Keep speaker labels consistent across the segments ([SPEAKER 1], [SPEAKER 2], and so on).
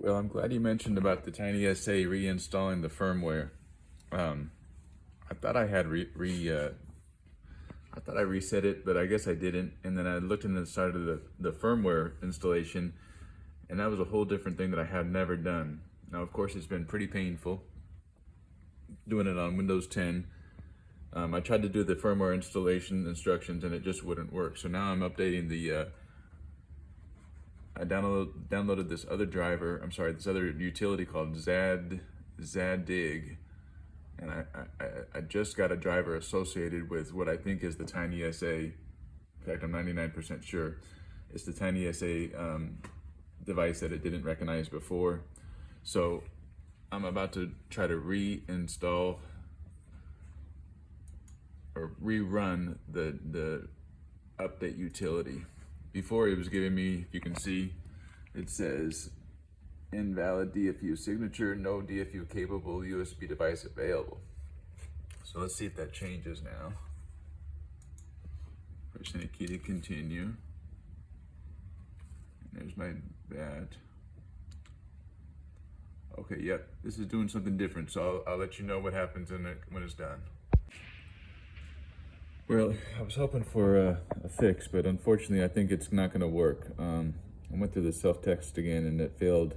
[SPEAKER 1] Well, I'm glad you mentioned about the TinySA reinstalling the firmware. I thought I had I thought I reset it, but I guess I didn't. And then I looked inside of the firmware installation, and that was a whole different thing that I had never done. Now, of course, it's been pretty painful doing it on Windows 10. I tried to do the firmware installation instructions, and it just wouldn't work. So now I'm updating I downloaded this other driver. I'm sorry, this other utility called Zadig, and I just got a driver associated with what I think is the TinySA. In fact, I'm 99% sure it's the TinySA device that it didn't recognize before. So I'm about to try to reinstall or rerun the update utility. Before it was giving me, if you can see, it says invalid DFU signature, no DFU capable USB device available. So let's see if that changes now. Press any key to continue. And there's my bat. Okay, yep, this is doing something different, so I'll let you know what happens when it's done. Well, I was hoping for a fix, but unfortunately I think it's not going to work. I went through the self-text again, and it failed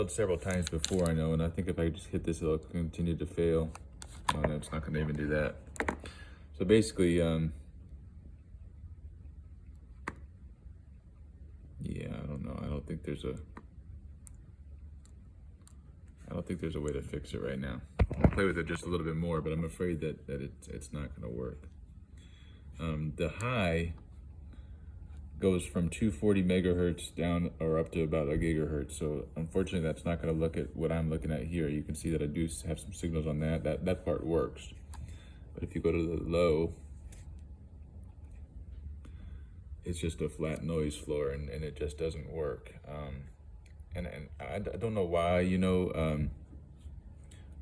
[SPEAKER 1] several times before, I know, and I think if I just hit this, it'll continue to fail. Oh no, it's not going to even do that. So basically, yeah, I don't know. I don't think there's a way to fix it right now. I'll play with it just a little bit more, but I'm afraid that it's not going to work. The high goes from 240 megahertz down or up to about a gigahertz. So unfortunately, that's not going to look at what I'm looking at here. You can see that I do have some signals on that part works. But if you go to the low, it's just a flat noise floor, and it just doesn't work. And I don't know why,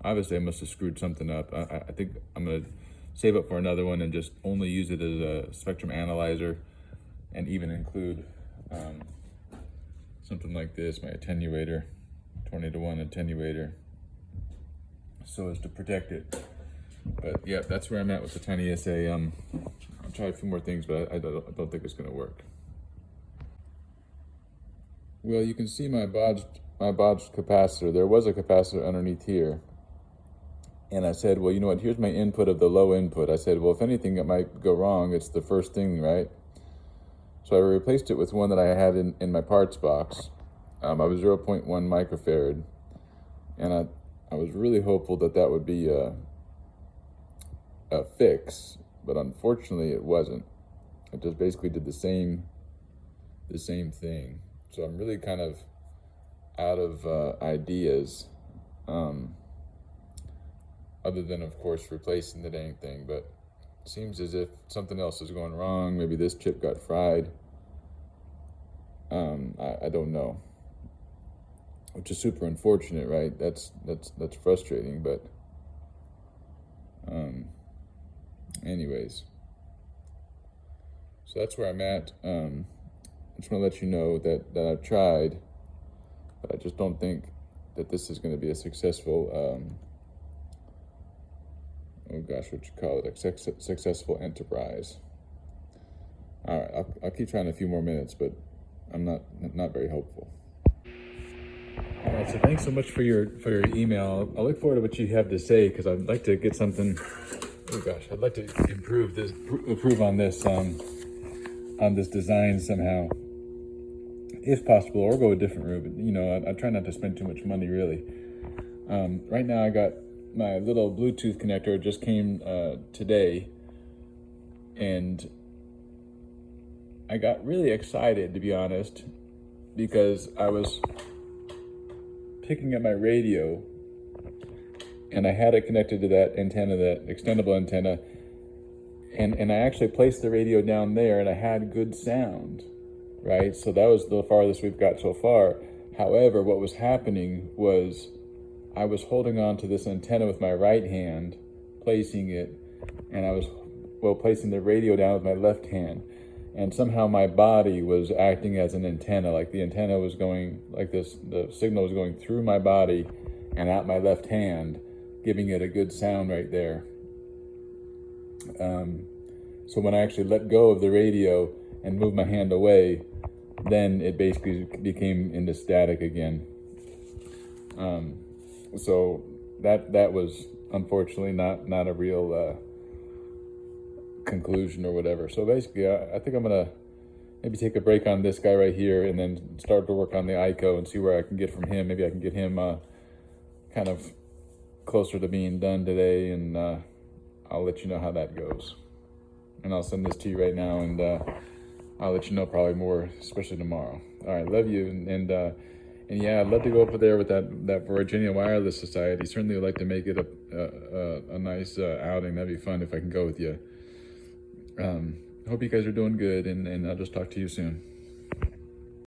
[SPEAKER 1] obviously I must have screwed something up. I think I'm gonna save up for another one and just only use it as a spectrum analyzer, and even include something like this, my attenuator, 20-to-1 attenuator, so as to protect it. But yeah, that's where I'm at with the TinySA. I'll try a few more things, but I don't think it's gonna work. Well, you can see my bodged capacitor. There was a capacitor underneath here. And I said, well, you know what, here's my input of the low input. I said, well, if anything that might go wrong, it's the first thing, right? So I replaced it with one that I had in my parts box. I was 0.1 microfarad. And I was really hopeful that would be a fix, but unfortunately it wasn't. It just basically did the same thing. So I'm really kind of out of ideas, other than, of course, replacing the dang thing. But it seems as if something else is going wrong. Maybe this chip got fried. I don't know, which is super unfortunate, right? That's frustrating, but anyways. So that's where I'm at. I just want to let you know that I've tried, but I just don't think that this is going to be a successful, oh gosh, what you call it, a successful enterprise. All right, I'll keep trying a few more minutes, but I'm not very hopeful. All right, so thanks so much for your email. I'll look forward to what you have to say, because I'd like to get something. Oh gosh, I'd like to improve on this design somehow, if possible, or go a different route. But I try not to spend too much money, really. Right now I got my little Bluetooth connector. It just came today, and I got really excited, to be honest, because I was picking up my radio, and I had it connected to that antenna, that extendable antenna, and I actually placed the radio down there, and I had good sound, right? So that was the farthest we've got so far. However, what was happening was I was holding on to this antenna with my right hand, placing it, and I was placing the radio down with my left hand. and somehow my body was acting as an antenna. Like the antenna was going like this, the signal was going through my body and out my left hand, giving it a good sound right there. So when I actually let go of the radio and moved my hand away, then it basically became into static again. So that was unfortunately not a real conclusion or whatever. So basically, I think I'm gonna maybe take a break on this guy right here, and then start to work on the ICO and see where I can get from him. Maybe I can get him kind of closer to being done today, and I'll let you know how that goes. And I'll send this to you right now, and I'll let you know probably more, especially tomorrow. All right, love you, and yeah, I'd love to go over there with that Virginia Wireless Society. Certainly would like to make it a nice outing. That'd be fun if I can go with you. Hope you guys are doing good, and I'll just talk to you soon.